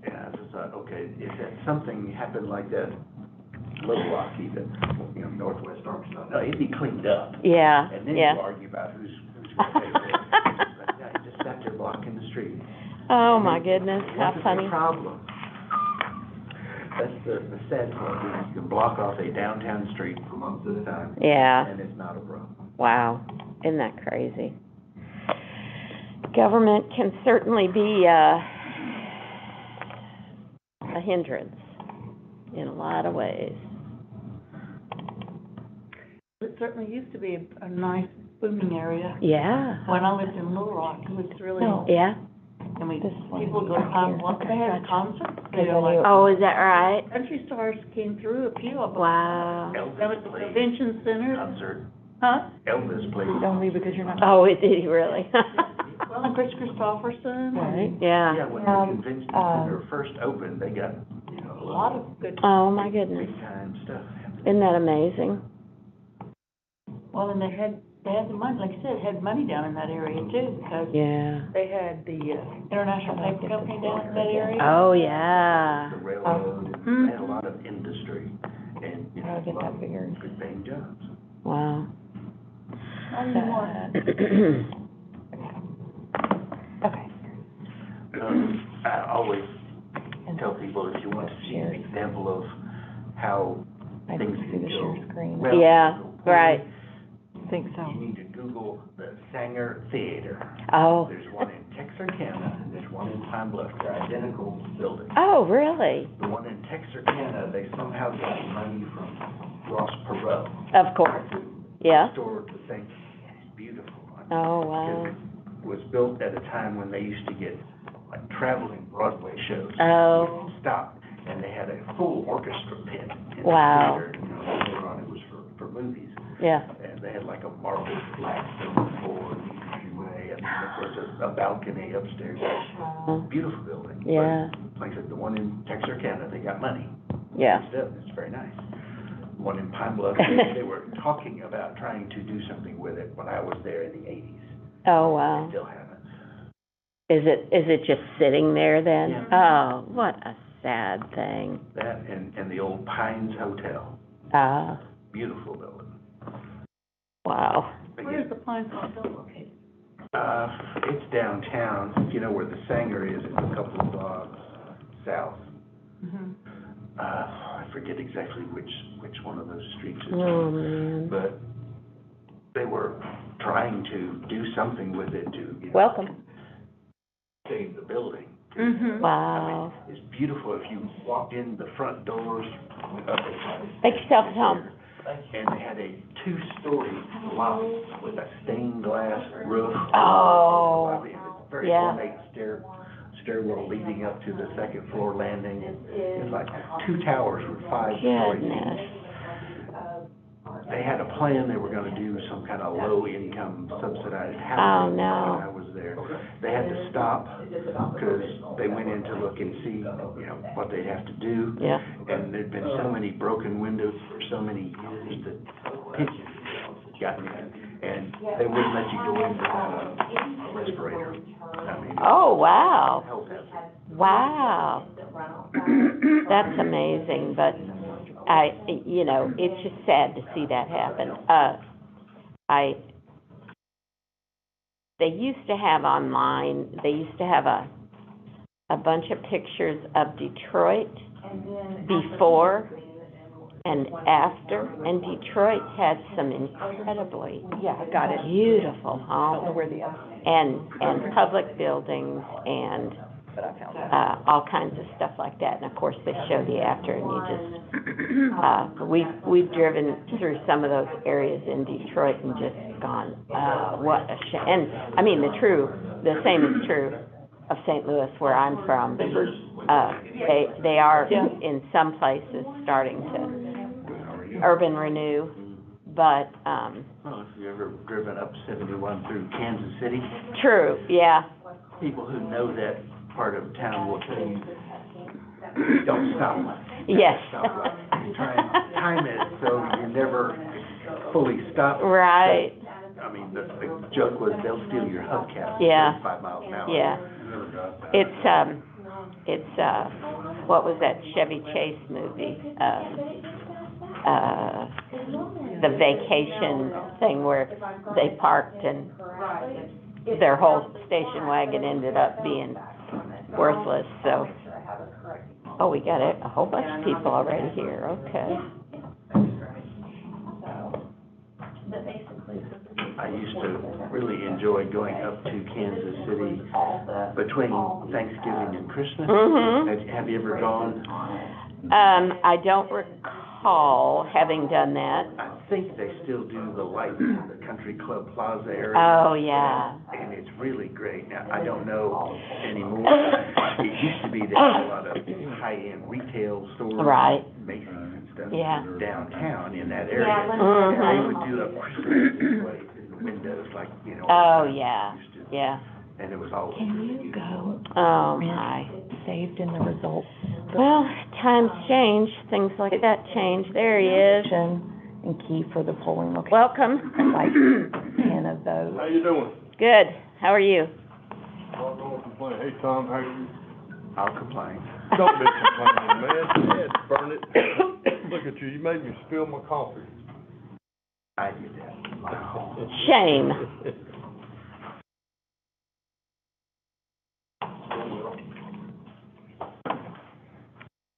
And I just thought, okay, if that something happened like that, Little Rock even, you know, Northwest Arkansas, no, it'd be cleaned up. Yeah, And then yeah. you argue about who's gonna pay for it. But yeah, you just sat there blocking the street. Oh, And my it goodness, how wasn't funny. a problem. That's the sad part, is you can block off a downtown street for months at a time. Yeah. And it's not a problem. Wow, isn't that crazy? Government can certainly be a hindrance in a lot of ways. It certainly used to be a nice booming area. Yeah. When I lived in Little Rock, it was really, Yeah? I mean, This one people go to right Pine here. Bluff, they had concerts, Because they I were like, knew- Oh, is that right? country stars came through, a few of them. Wow. Down at the Elvis played convention center, concert, huh? Elvis played. Only because you're not. Oh, did he really? Well, and Chris Christopherson, Right. Yeah. Yeah, when the convention center first opened, they got, you know, a lot of good, Oh, my goodness. big time stuff. Isn't that amazing? well, and they had the money, like I said, had money down in that area too, because Yeah. they had the International Paper Company down in that area. Oh, yeah. The railroad, and they had a lot of industry and, you know, I'll get a lot that of figured. good paying jobs. Wow. Not anymore. Okay. I always tell people, if you want to see an example of how I things didn't see can the go share screen. well, Yeah, go poorly, right. I think so. you need to Google the Sanger Theater. Oh. There's one in Texarkana, and there's one in Pine Bluff. They're identical buildings. Oh, really? The one in Texarkana, they somehow got money from Ross Perot Of course. to Yeah. restore the thing. It's beautiful. Oh, wow. Because it was built at a time when they used to get like traveling Broadway shows. Oh. Wouldn't stop, and they had a full orchestra pit in the Wow. theater. You know, later on it was for movies. Yeah. And they had like a marble flagstone floor in the entryway, and of course a balcony upstairs. Beautiful building. Yeah. But, like I said, the one in Texarkana, they got money. Yeah. It's very nice. The one in Pine Bluff, they were talking about trying to do something with it when I was there in the eighties. Oh, They wow. still haven't. Is it just sitting there then? Yeah. Oh, what a sad thing. That and the old Pines Hotel, Ah, beautiful building. wow. But Where's the Pine Hotel located? It's downtown, you know where the Sanger is, it's a couple of blocks south. Mm-hmm. I forget exactly which one of those streets it's Oh, on. man. But they were trying to do something with it to, you know, Welcome. save the building. Mm-hmm. Wow. I mean, it's beautiful if you walked in the front doors of the. Make yourself at home. And they had a two-story loft with a stained glass roof. Oh, I mean, it's very yeah. ornate stairwell leading up to the second floor landing. It's like two towers with 5 stories Goodness. each. They had a plan, they were gonna do some kind of low-income subsidized housing. Oh, no. When I was there. They had to stop, because they went in to look and see, you know, what they'd have to do. Yeah. And there'd been so many broken windows for so many years that pigeons got in, and they wouldn't let you go in without a respirator. I mean, Oh, wow. health hazard. Wow. That's amazing, but it's just sad to see that happen. They used to have online, they used to have a bunch of pictures of Detroit before and after, and Detroit had some incredibly got it. beautiful I don't know homes where the, and public buildings and but I found it. all kinds of stuff like that, and of course, they show the after, and you just, we've driven through some of those areas in Detroit and just gone, what a shame. And, I mean, the same is true of St. Louis, where I'm from. They are, in some places, starting to urban renew, but, Well, if you ever driven up 71 through Kansas City, true, yeah, people who know that part of town will tell you, don't stop. yes. Stop light. You try and time it so you never fully stop. Right, I mean, the joke was they'll steal your hubcap Yeah. at 35 miles an hour. yeah. It's, what was that Chevy Chase movie? The vacation thing where they parked and their whole station wagon ended up being worthless, so. Oh, we got a whole bunch of people already here, okay. I used to really enjoy going up to Kansas City between Thanksgiving and Christmas. Mm-hmm. Have you ever gone? I don't recall having done that. I think they still do the lights in the Country Club Plaza area. Oh, yeah. And it's really great. Now, I don't know anymore. It used to be there were a lot of high-end retail stores. Right. Macy's and stuff. Yeah. Downtown in that area. Mhm. And they would do a Christmas display in the windows like, you know. Oh, yeah, used to. yeah. And it was always. Can you go Oh, my. saved in the results? Well, times change, things like that change. There he is. And key for the polling location. Welcome. Like 10 of those. How you doing? Good. How are you? Well, don't complain. Hey, Tom, how you? I'll complain. Don't be complaining, man. Dad, burn it. Look at you. You made me spill my coffee. I did that. Shame.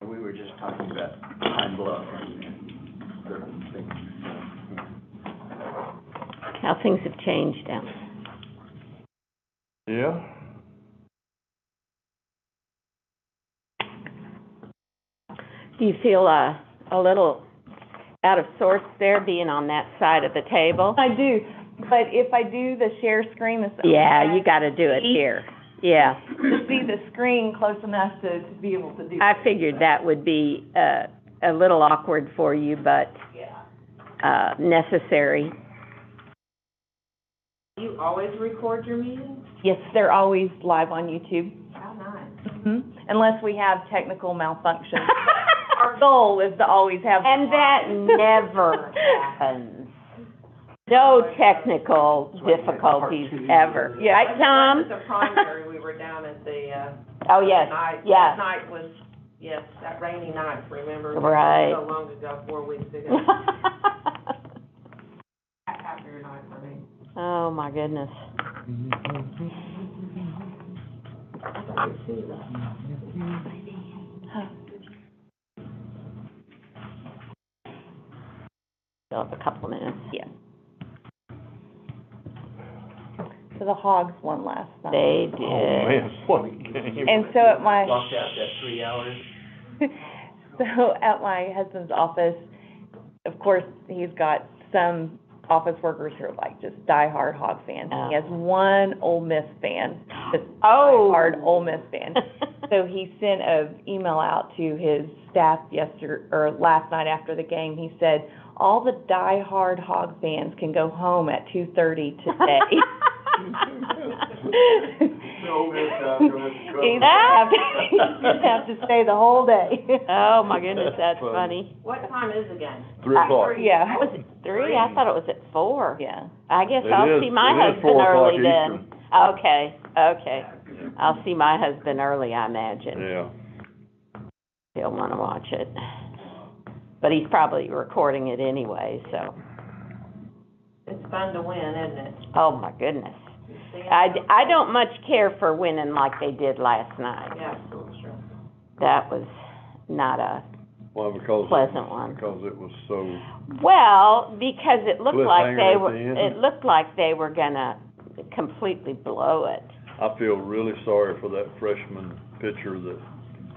We were just talking about Pine Bluff and certain things. How things have changed down there. Yeah? Do you feel a little out of sorts there, being on that side of the table? I do, but if I do the share screen, Yeah, you gotta do it here. Yeah. to see the screen close enough to be able to do. I figured that would be, a little awkward for you, but, necessary. You always record your meetings? Yes, they're always live on YouTube. How nice. Unless we have technical malfunction. Our goal is to always have. And that never happens. No technical difficulties ever. Yeah. Right, Tom? At the primary, we were down at the, Oh, yes, night. yes. That night was, yes, that rainy night, remember? Right. So long ago, 4 weeks ago. Happier night for me. Oh, my goodness. Still have a couple of minutes. Yeah. So the Hogs won last night. They Oh, did. man, what a game. And so at my. Locked out that 3 hours. So at my husband's office, of course, he's got some office workers who are like just diehard Hog fans. Oh. He has one Ole Miss fan, just Oh. diehard Ole Miss fan. So he sent an email out to his staff last night after the game. He said, all the diehard Hog fans can go home at 2:30 today. He's gonna have to stay the whole day. Oh, my goodness, that's funny. What time is the game? 3 o'clock. Yeah. Was it 3? I thought it was at 4. Yeah. I guess It I'll is- see my it is husband 4 o'clock early then. Eastern. Okay, okay. I'll see my husband early, I imagine. Yeah. He'll wanna watch it. But he's probably recording it anyway, so, It's fun to win, isn't it? oh my goodness. I don't much care for winning like they did last night. Yeah, that's true. That was not a Well, because. pleasant one. Because it was so, Well, because it looked like Cliffhanger they at were, the end. it looked like they were gonna completely blow it. I feel really sorry for that freshman pitcher that,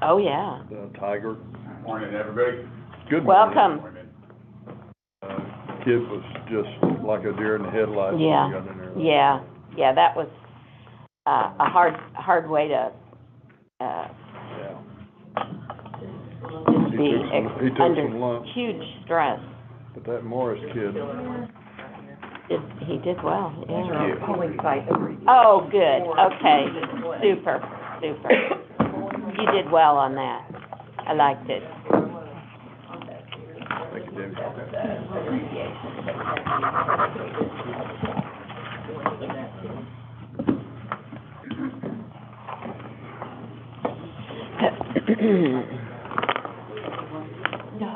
Oh, yeah. Tiger. Morning, everybody. Good morning. Welcome. Kid was just like a deer in the headlights when he Yeah. got in there. Yeah, that was, a hard way to, Yeah. just He be took some under lumps. huge stress. But that Morris kid, He did well, yeah. Yeah. Polling site. Oh, good, okay, super. You did well on that. I liked it. thank you, Debbie. No,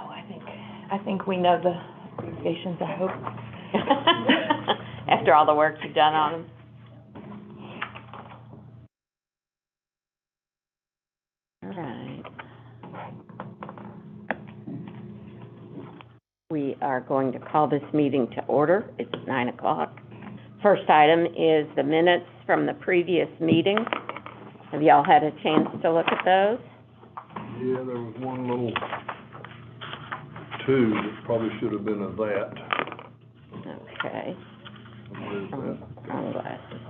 I think we know the abbreviations, I hope. After all the work you've done on them. All right. We are going to call this meeting to order. It's 9:00. First item is the minutes from the previous meeting. Have y'all had a chance to look at those? Yeah, there was one little two that probably should have been of that. Okay. What is that? Sunglasses.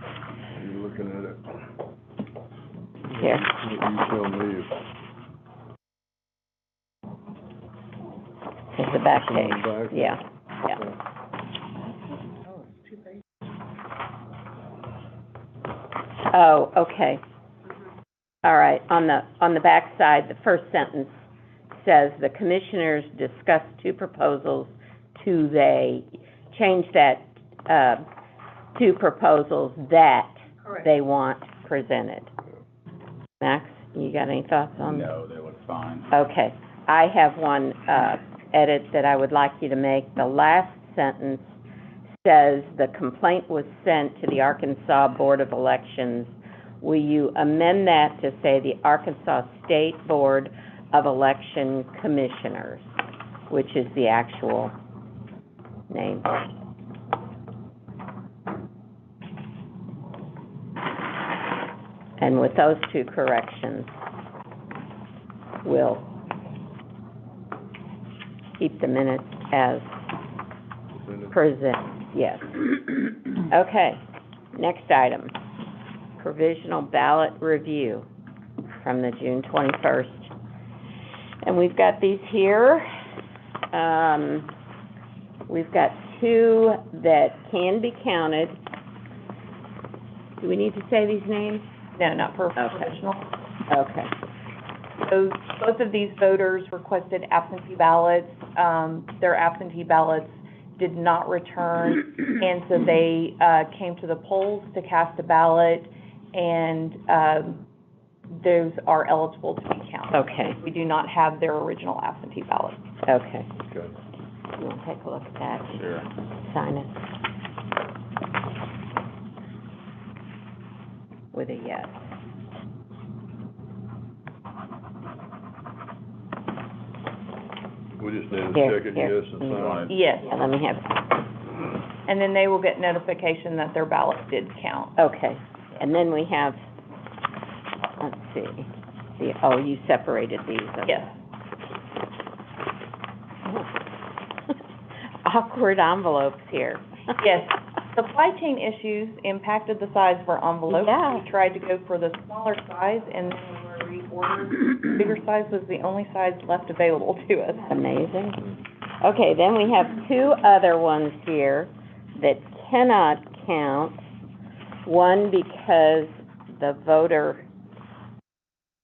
Are you looking at it? Here. You tell me if It's the back it's on page. the back. Yeah, yeah. Oh, okay. All right, on the back side, the first sentence says, "The commissioners discussed two proposals to change that, two proposals that they want presented." Max, you got any thoughts on? No, they look fine. Okay, I have one, edit that I would like you to make. The last sentence says, "The complaint was sent to the Arkansas Board of Elections." Will you amend that to say the Arkansas State Board of Election Commissioners, which is the actual name? And with those two corrections, we'll keep the minutes as presented, yes. Okay, next item, provisional ballot review from the June 21st. And we've got these here. We've got two that can be counted. Do we need to say these names? No, not for Okay. provisional. Okay, So both of these voters requested absentee ballots. Their absentee ballots did not return, and so they came to the polls to cast a ballot, and those are eligible to be counted. okay, We do not have their original absentee ballots. okay. Okay. You want to take a look at that? Sure. Sign it. With a yes. We just need to Here, check it, here. yes, and sign it. Yes, Yeah, let me have it. and then they will get notification that their ballot did count. Okay, and then we have, let's see, you separated these. okay. Yes. Awkward envelopes here. Yes, supply chain issues impacted the size of our envelopes. Yeah. We tried to go for the smaller size, and then when we reordered, bigger size was the only size left available to us. Amazing. Okay, then we have two other ones here that cannot count. One because the voter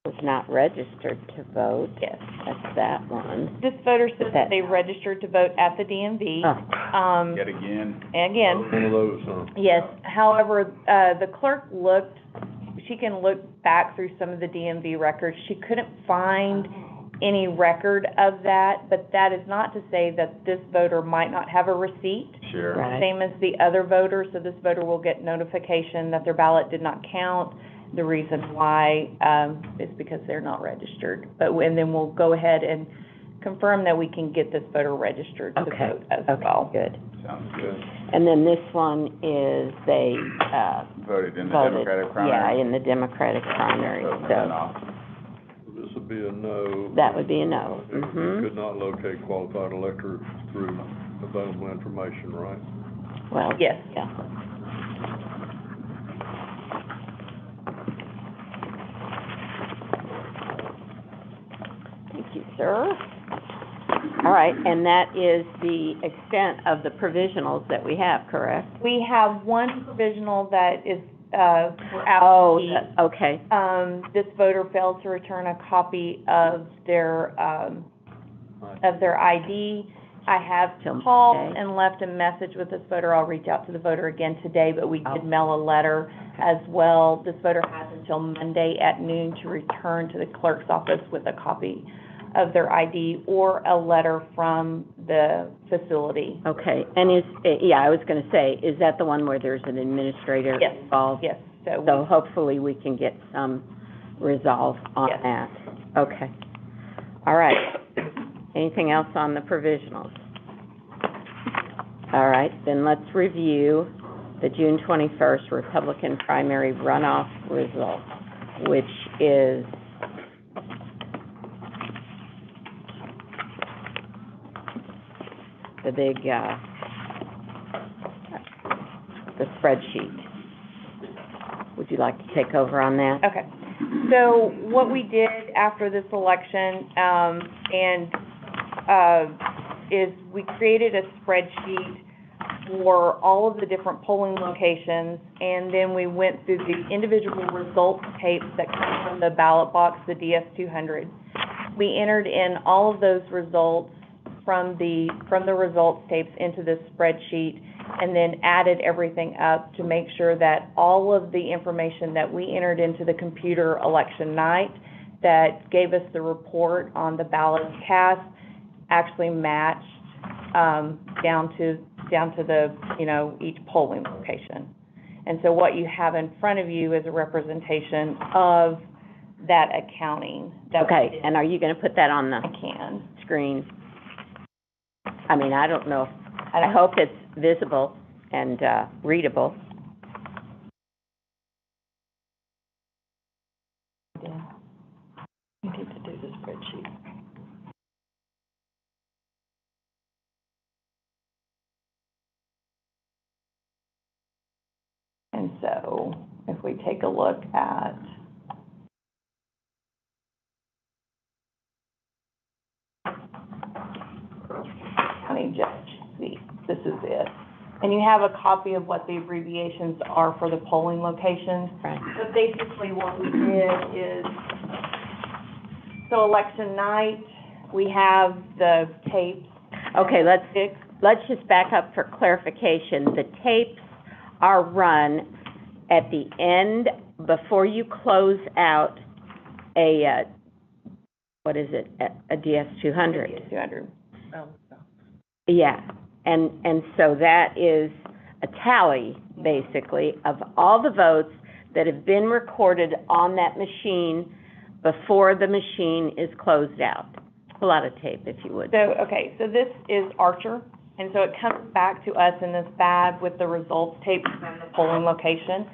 was not registered to vote. Yes. That's that one. This voter says That- that they registered to vote at the DMV. Oh, Yet again. Again, One of those, huh? yes, however, the clerk she can look back through some of the DMV records. She couldn't find any record of that, but that is not to say that this voter might not have a receipt, Sure. Right. same as the other voter, so this voter will get notification that their ballot did not count. The reason why, is because they're not registered. And then we'll go ahead and confirm that we can get this voter registered to okay, vote as okay, well. good. Sounds good. And then this one is they, Voted in the voted, Democratic yeah, primary. in the Democratic primary, Voting so runoff. This would be a no. that would be a no. If we Mhm. could not locate qualified electors through available information, right? Well, Yes. yeah. Thank you, sir. All right, and that is the extent of the provisionals that we have, correct? We have one provisional that is, for Oh, absentee. okay, This voter failed to return a copy of their ID, I have Till called Monday. and left a message with this voter. I'll reach out to the voter again today, but we Oh. did mail a letter as well. This voter has until Monday at noon to return to the clerk's office with a copy of their ID or a letter from the facility. Okay, and I was gonna say, is that the one where there's an administrator Yes. involved? Yes, So hopefully we can get some resolve on Yes. that. Okay. All right. Anything else on the provisionals? All right, then let's review the June 21st Republican primary runoff results, which is the big, the spreadsheet. Would you like to take over on that? Okay, so what we did after this election, is we created a spreadsheet for all of the different polling locations, and then we went through the individual results tapes that come from the ballot box, the DS-200. We entered in all of those results from the results tapes into this spreadsheet, and then added everything up to make sure that all of the information that we entered into the computer election night that gave us the report on the ballots cast actually matched down to the, each polling location. And so what you have in front of you is a representation of that accounting that we Okay, did. and are you gonna put that on I the can. screen? I mean, I don't know, I hope it's visible and, readable. Yeah. You need to do the spreadsheet. And so if we take a look at county judge, see, this is it. And you have a copy of what the abbreviations are for the polling locations. Right. But basically what we did is, so election night, we have the tapes. Okay, let's Six. just back up for clarification. The tapes are run at the end, before you close out a, what is it, a DS-200? 200. Yeah, and so that is a tally, basically, of all the votes that have been recorded on that machine before the machine is closed out. Pull out a tape, if you would. So, okay, so this is Archer, and so it comes back to us in this bag with the results taped from the polling location.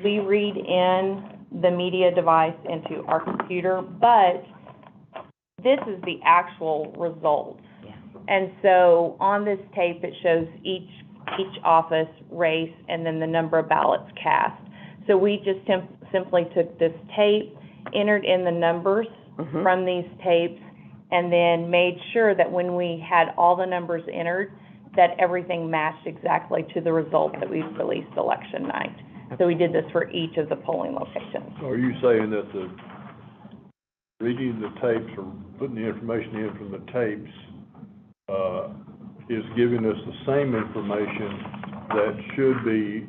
We read in the media device into our computer, but this is the actual results. Yeah. And so on this tape, it shows each office, race, and then the number of ballots cast. So we just simply took this tape, entered in the numbers Mhm. from these tapes, and then made sure that when we had all the numbers entered, that everything matched exactly to the result that we released election night. So we did this for each of the polling locations. Are you saying that the reading the tapes or putting the information in from the tapes, is giving us the same information that should be,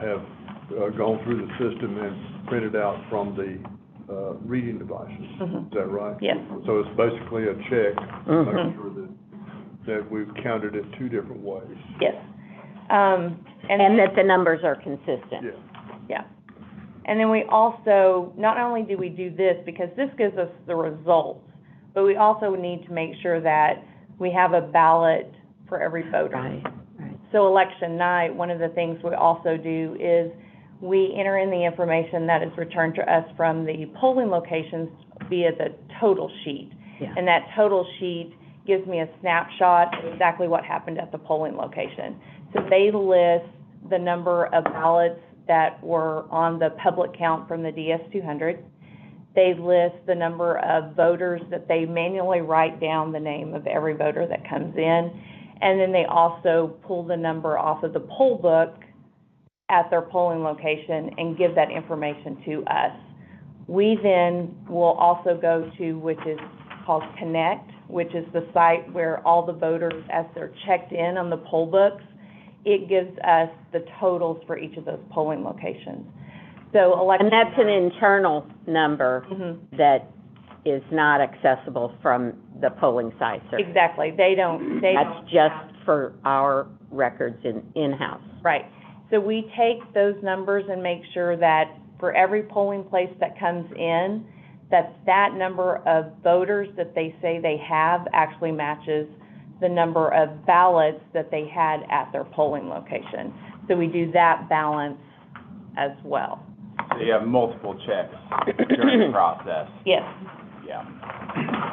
have gone through the system and printed out from the, reading devices? Mhm. Is that right? Yes. So it's basically a check, to Mhm. make sure that we've counted it two different ways. Yes. And that the numbers are consistent. Yeah. Yeah. And then we also, not only do we do this, because this gives us the results, but we also need to make sure that we have a ballot for every voter. Right, right. So election night, one of the things we also do is we enter in the information that is returned to us from the polling locations via the total sheet. Yeah. And that total sheet gives me a snapshot of exactly what happened at the polling location. So they list the number of ballots that were on the public count from the DS-200. They list the number of voters that they manually write down the name of every voter that comes in. And then they also pull the number off of the poll book at their polling location and give that information to us. We then will also go to, which is called Connect, which is the site where all the voters, as they're checked in on the poll books, it gives us the totals for each of those polling locations. So election. And that's an internal number Mhm. that is not accessible from the polling sites, or Exactly, that's just for our records in-house. Right. So we take those numbers and make sure that for every polling place that comes in, that number of voters that they say they have actually matches the number of ballots that they had at their polling location. So we do that balance as well. So you have multiple checks during the process. Yes. Yeah.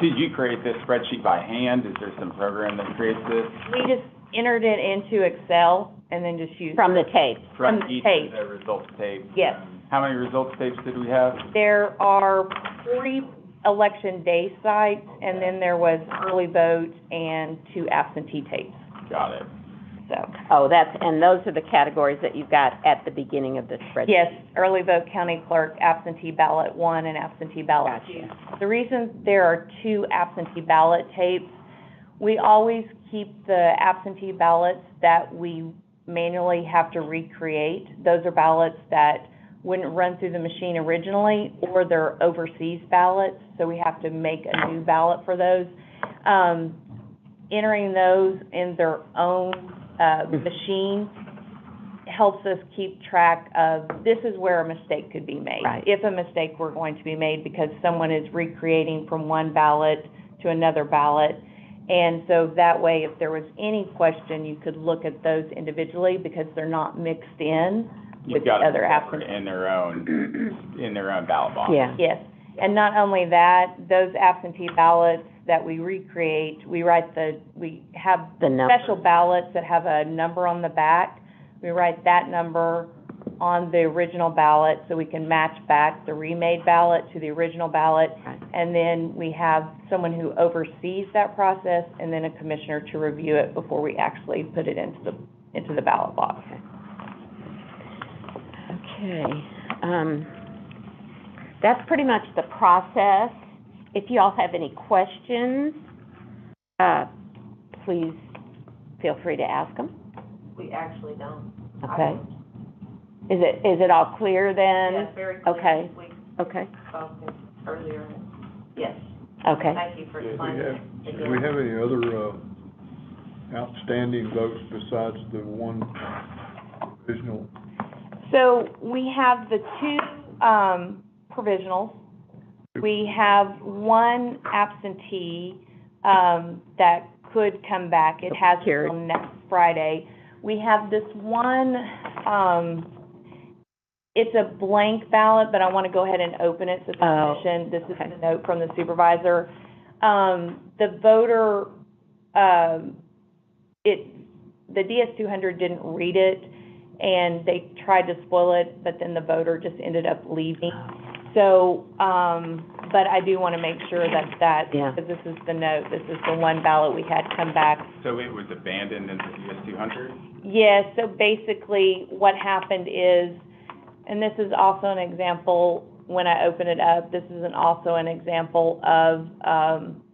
Did you create this spreadsheet by hand? Is there some program that creates this? We just entered it into Excel and then just used. From the tape. From the each tape. of the results tape? Yes. How many results tapes did we have? There are 3 election day sites, and then there was early vote and 2 absentee tapes, Got it. so. Oh, and those are the categories that you've got at the beginning of the spreadsheet? Yes, early vote county clerk, absentee ballot 1 and absentee ballot 2. Gotcha. The reason there are 2 absentee ballot tapes, we always keep the absentee ballots that we manually have to recreate. Those are ballots that wouldn't run through the machine originally, or they're overseas ballots, so we have to make a new ballot for those. Entering those in their own machine helps us keep track of, this is where a mistake could be made. Right. If a mistake were going to be made because someone is recreating from one ballot to another ballot. And so that way, if there was any question, you could look at those individually because they're not mixed in with You've the got it other separate absentee. in their own ballot box. Yeah. Yes, and not only that, those absentee ballots that we recreate, we have The number. special ballots that have a number on the back. We write that number on the original ballot so we can match back the remade ballot to the original ballot. Right. And then we have someone who oversees that process and then a commissioner to review it before we actually put it into the ballot box. Okay, that's pretty much the process. If you all have any questions, please feel free to ask them. We actually don't. Okay. Is it all clear then? Yes, very clear. Okay. We Okay, spoke earlier. Yes, okay. thank you for Do explaining it we again. have any other, outstanding votes besides the one provisional? So we have the 2 provisionals. We have 1 absentee that could come back. It has Cured. until next Friday. We have this one, it's a blank ballot, but I want to go ahead and open it so the Oh, commission, this is okay. the note from the supervisor. The voter, the DS-200 didn't read it, and they tried to spoil it, but then the voter just ended up leaving. So, but I do want to make sure that, Yeah. because this is the note, this is the one ballot we had come back. So it was abandoned in the DS-200? Yes, so basically what happened is, and this is also an example, when I open it up, this is also an example of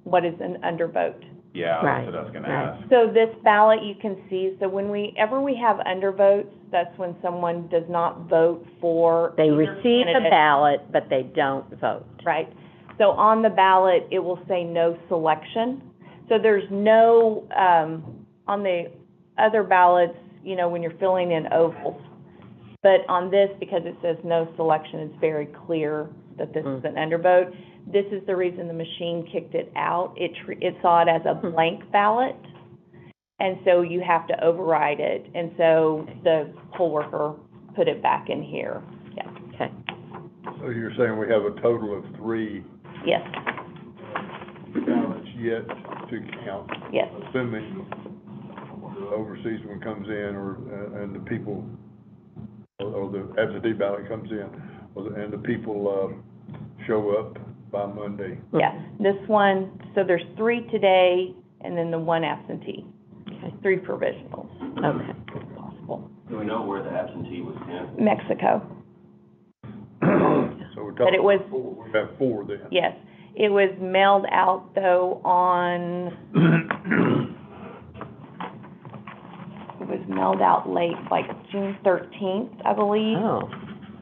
what is an undervote. Yeah, Right, that's what I was gonna right. ask. So this ballot, you can see, so whenever we have undervotes, that's when someone does not vote for. They either receive a candidate. ballot, but they don't vote. Right. So on the ballot, it will say no selection. So there's no, on the other ballots, you know, when you're filling in ovals. But on this, because it says no selection, it's very clear that this is an undervote. This is the reason the machine kicked it out. It saw it as a blank ballot, and so you have to override it. And so the poll worker put it back in here. Yeah. Okay. So you're saying we have a total of 3 Yes, ballots yet to count, yes. assuming the overseas one comes in, or, and the people, or the absentee ballot comes in, and the people, show up by Monday. Yeah, this one, so there's 3 today, and then the 1 absentee. Okay. 3 provisionals Okay. possible. Do we know where the absentee was sent? Mexico, So we're but it talking was, 4, we have 4 then. yes, It was mailed out, though, on, it was mailed out late, like June 13th, I believe. Oh,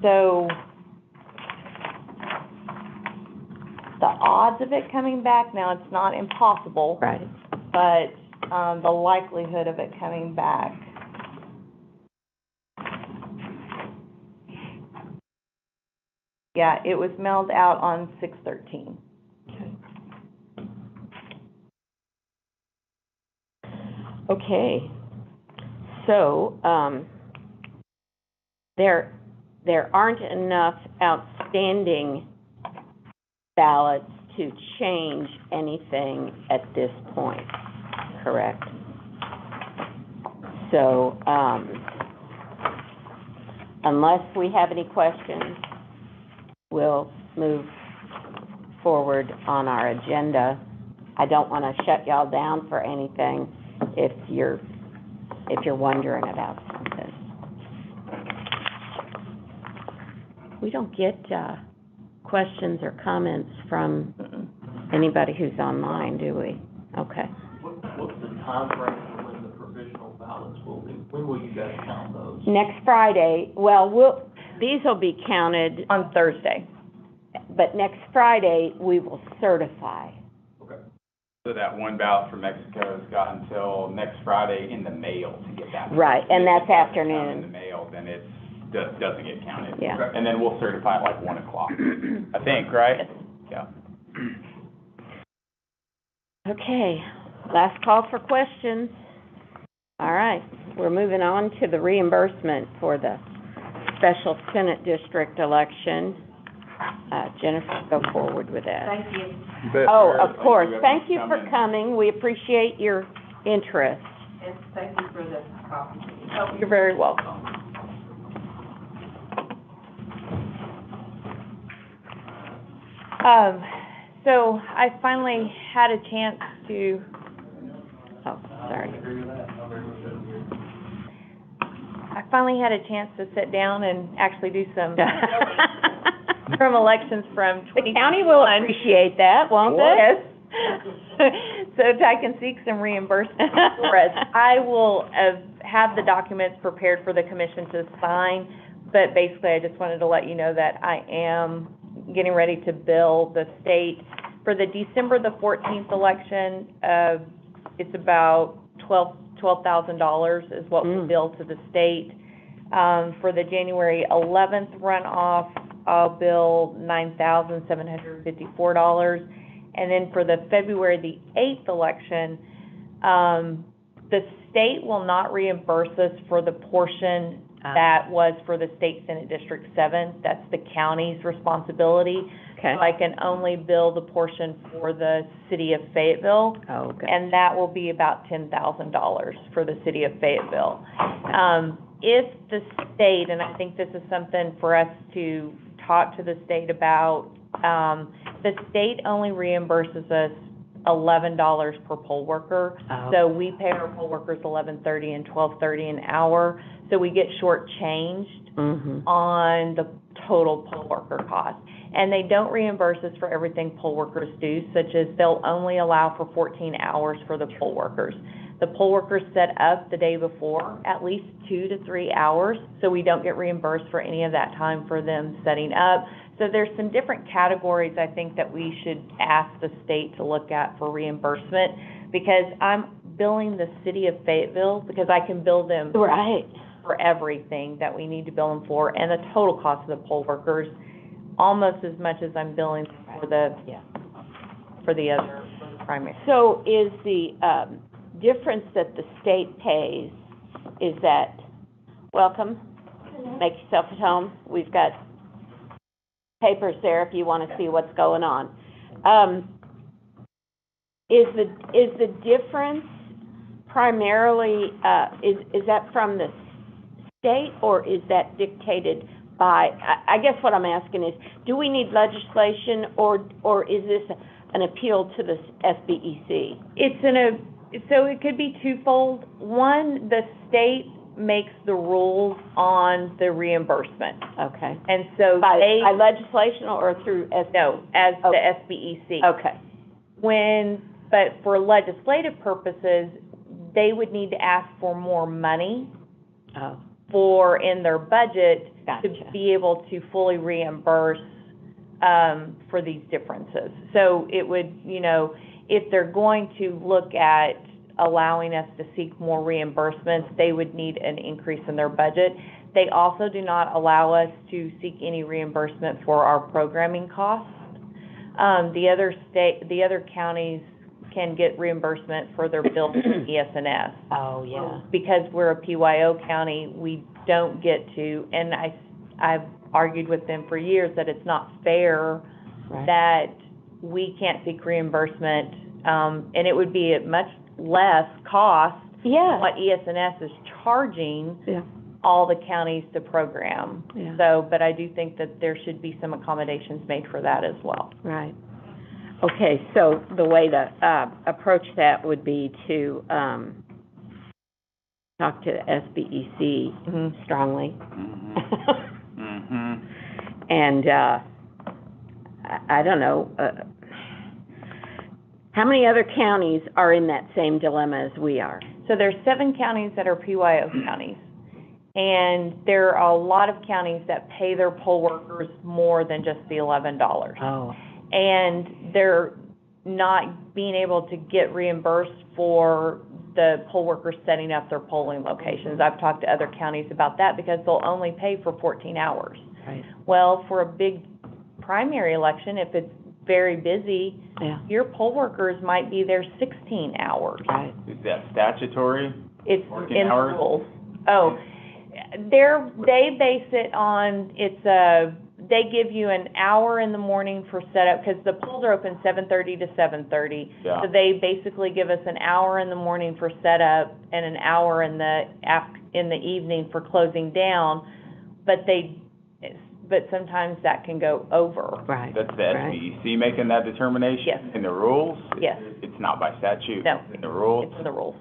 So, the odds of it coming back, now, it's not impossible, right. but, the likelihood of it coming back. Yeah, it was mailed out on 6/13. Okay. So, there aren't enough outstanding ballots to change anything at this point, correct? So, unless we have any questions, we'll move forward on our agenda. I don't want to shut y'all down for anything if you're wondering about something. We don't get, questions or comments from anybody who's online, do we? Okay. What's the timeframe for when the provisional ballots will be? When will you guys count those? Next Friday, well, these will be counted, On Thursday. but next Friday, we will certify. Okay. So that one ballot from Mexico has got until next Friday in the mail to get that. Right, and If that's it doesn't come afternoon. in the mail, then it doesn't get counted. Yeah. And then we'll certify at like 1 o'clock, I think, right? Yeah. Okay, last call for questions. All right, we're moving on to the reimbursement for the special Senate district election. Jennifer, go forward with that. Thank you. You bet. Oh, Sure. of course, Thank thank you you for for coming. coming, we appreciate your interest. And thank you for the copy. You're very welcome. So I finally had a chance to, Oh, sorry. to sit down and actually do some, from elections from The county will 2021. appreciate that, won't they? Yes. So I can seek some reimbursement for us. I will have the documents prepared for the commission to sign, but basically I just wanted to let you know that I am getting ready to bill the state for the December the 14th election. It's about $12,000 is what we'll bill to the state. For the January 11th runoff, I'll bill $9,754. And then for the February the 8th election, the state will not reimburse us for the portion that was for the state Senate District 7. That's the county's responsibility. Okay. So I can only bill the portion for the city of Fayetteville. Oh, okay. And that will be about $10,000 for the city of Fayetteville. If the state, and I think this is something for us to talk to the state about, the state only reimburses us $11 per poll worker. Oh. So we pay our poll workers $11.30 and $12.30 an hour. So we get shortchanged on the total poll worker cost. And they don't reimburse us for everything poll workers do, such as they'll only allow for 14 hours for the poll workers. The poll workers set up the day before at least 2 to 3 hours, so we don't get reimbursed for any of that time for them setting up. So there's some different categories I think that we should ask the state to look at for reimbursement, because I'm billing the city of Fayetteville because I can bill them Right. for everything that we need to bill them for, and the total cost of the poll workers, almost as much as I'm billing for the, for the other, for the primary. So is the, difference that the state pays, is that, welcome, make yourself at home, we've got papers there if you want to see what's going on. Is the difference primarily, is that from the state, or is that dictated by, I guess what I'm asking is, do we need legislation, or is this an appeal to the SBEC? So it could be twofold. One, the state makes the rules on the reimbursement. Okay. And so By they, legislation or through no, as the Okay. SBEC. Okay. But for legislative purposes, they would need to ask for more money Oh, in their budget to gotcha. be able to fully reimburse, for these differences. So it would, if they're going to look at allowing us to seek more reimbursements, they would need an increase in their budget. They also do not allow us to seek any reimbursement for our programming costs. The other counties can get reimbursement for their bills from ES&S. Oh, yeah. Because we're a PYO county, we don't get to, and I've argued with them for years that it's not fair Right. that we can't seek reimbursement, and it would be at much less cost than Yeah. what ES&S is charging Yeah. all the counties to program. Yeah. So, but I do think that there should be some accommodations made for that as well. Right. Okay, so the way to, approach that would be to, talk to the SBEC Mhm. strongly. Mhm. And, I don't know, how many other counties are in that same dilemma as we are? So there's 7 counties that are PYO counties, and there are a lot of counties that pay their poll workers more than just the $11. Oh. And they're not being able to get reimbursed for the poll workers setting up their polling locations. I've talked to other counties about that because they'll only pay for 14 hours. Right. Well, for a big primary election, if it's very busy, Yeah. your poll workers might be there 16 hours. Right. Is that statutory? It's Working in the hours? rules. Oh, they base it on, they give you an hour in the morning for setup, because the polls are open 7:30 to 7:30. Yeah. So they basically give us an hour in the morning for setup and an hour in the evening for closing down, but sometimes that can go over. Right. That's the Right. SBEC making that determination? Yes. In the rules? Yes. It's not by statute? No. In the rules? It's in the rules.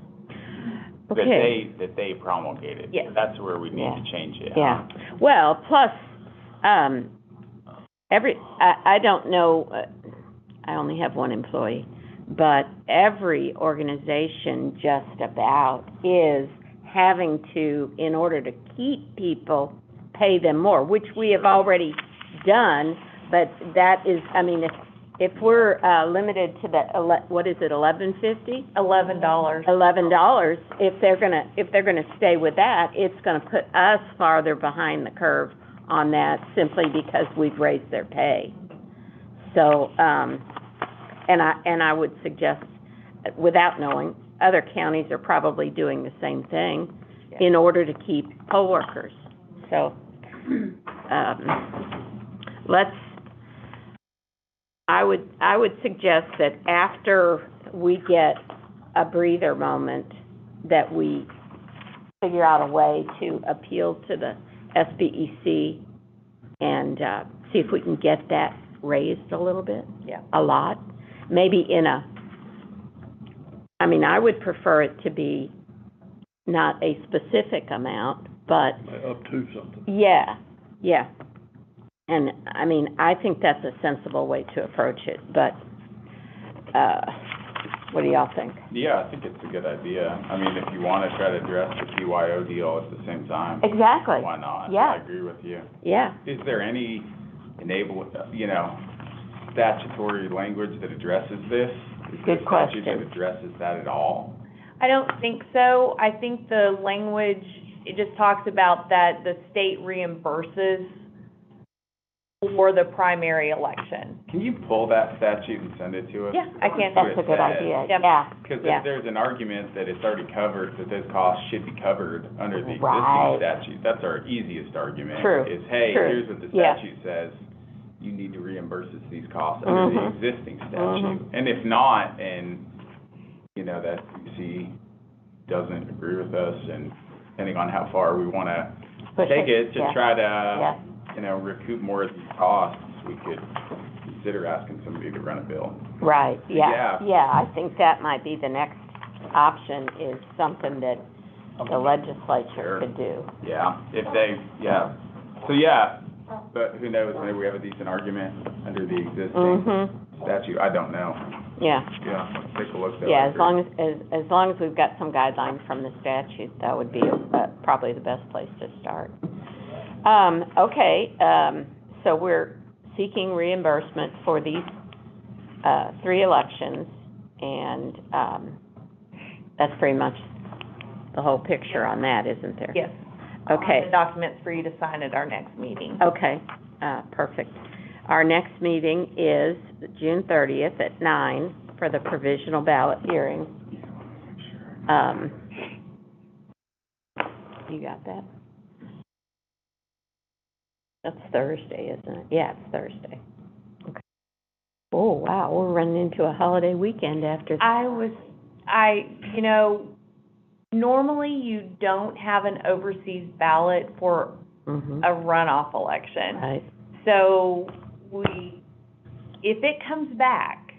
Okay. That they promulgated? Yes. That's where we need Yeah. to change it. Yeah. Well, plus, I don't know, I only have one employee, but every organization just about is having to, in order to keep people, pay them more, which we have already done, but that is, I mean, if we're, limited to the, what is it, $11.50? $11. $11, if they're gonna stay with that, it's gonna put us farther behind the curve on that simply because we've raised their pay. So, and I would suggest, without knowing, other counties are probably doing the same thing in order to keep poll workers. So, I would suggest that after we get a breather moment, that we figure out a way to appeal to the SBEC and, see if we can get that raised a little bit. Yeah. A lot. Maybe I would prefer it to be not a specific amount, but Up to something. yeah. And, I think that's a sensible way to approach it, but, what do y'all think? Yeah, I think it's a good idea. I mean, if you want to try to address the PYO deal at the same time, Exactly. why not? Yeah. I agree with you. Yeah. Is there any statutory language that addresses this? Is there Good a question. statute that addresses that at all? I don't think so. I think the language, it just talks about that the state reimburses for the primary election. Can you pull that statute and send it to us? Yeah, I can. That's a good idea, Yep. yeah. Because Yeah. if there's an argument that it's already covered, that those costs should be covered under the existing Right. statute, that's our easiest argument. True, Is, hey, true. here's what the Yeah. statute says, you need to reimburse us these costs under the Mhm. existing statute. Mhm. And if not, and, that SEC doesn't agree with us, and depending on how far we want to Push take it to yeah. try to, Yeah. recoup more of these costs, we could consider asking somebody to run a bill. Right, yeah. Yeah. Yeah, I think that might be the next option, is something that the legislature Sure. could do. Yeah, if they, yeah. So, yeah, but who knows, maybe we have a decent argument under the existing Mm-hmm, statute, I don't know. yeah. Yeah, let's take a look though. Yeah, as long as we've got some guidelines from the statute, that would be, probably the best place to start. So we're seeking reimbursement for these, 3 elections, and, that's pretty much the whole picture on that, isn't there? Yes. Okay. The documents for you to sign at our next meeting. Okay, perfect. Our next meeting is June 30th at 9 for the provisional ballot hearing. You got that? That's Thursday, isn't it? Yeah, it's Thursday. Okay. Oh, wow, we're running into a holiday weekend after. You know, normally you don't have an overseas ballot for Mhm. a runoff election. Right. So if it comes back,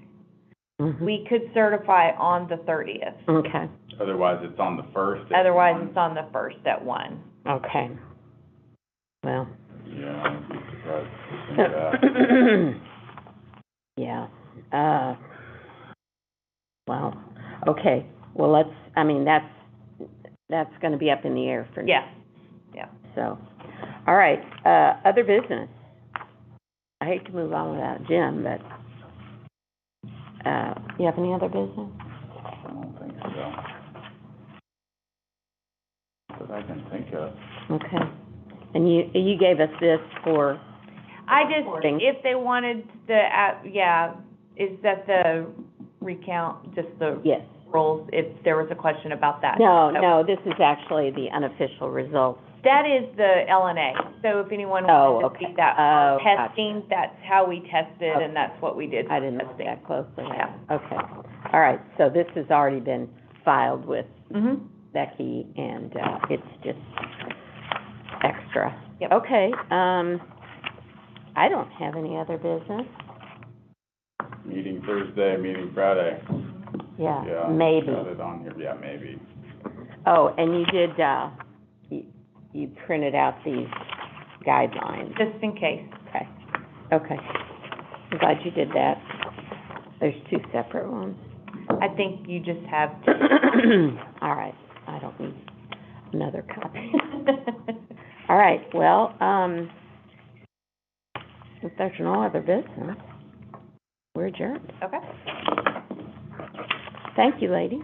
Mhm. we could certify on the 30th. Okay, Otherwise, it's on the first. Otherwise, it's on the 1st at 1. okay. Well. Yeah, I'd be surprised to think that. Yeah, well, okay, well, that's gonna be up in the air for now. Yeah. So, all right, other business. I hate to move on without Jim, but, you have any other business? I don't think so. That I can think of. Okay, and you gave us this for, If they wanted is that the recount, just the yes. rolls, if there was a question about that? No, this is actually the unofficial results. That is the LNA, so if anyone Oh, wanted to see okay. that Oh, gotcha. testing, that's how we tested, Okay. and that's what we did. I didn't look testing. that closely. Yeah. Okay, all right, so this has already been filed with Mm-hmm. Becky, and, it's just extra. Yep. Okay, I don't have any other business. Meeting Thursday, meeting Friday. Yeah, maybe. Got it on here, yeah, maybe. Oh, and you did, you printed out these guidelines. Just in case. Okay. I'm glad you did that. There's 2 separate ones. I think you just have to. All right, I don't need another copy. All right, well, if there's no other business, we're adjourned. Okay. Thank you, ladies.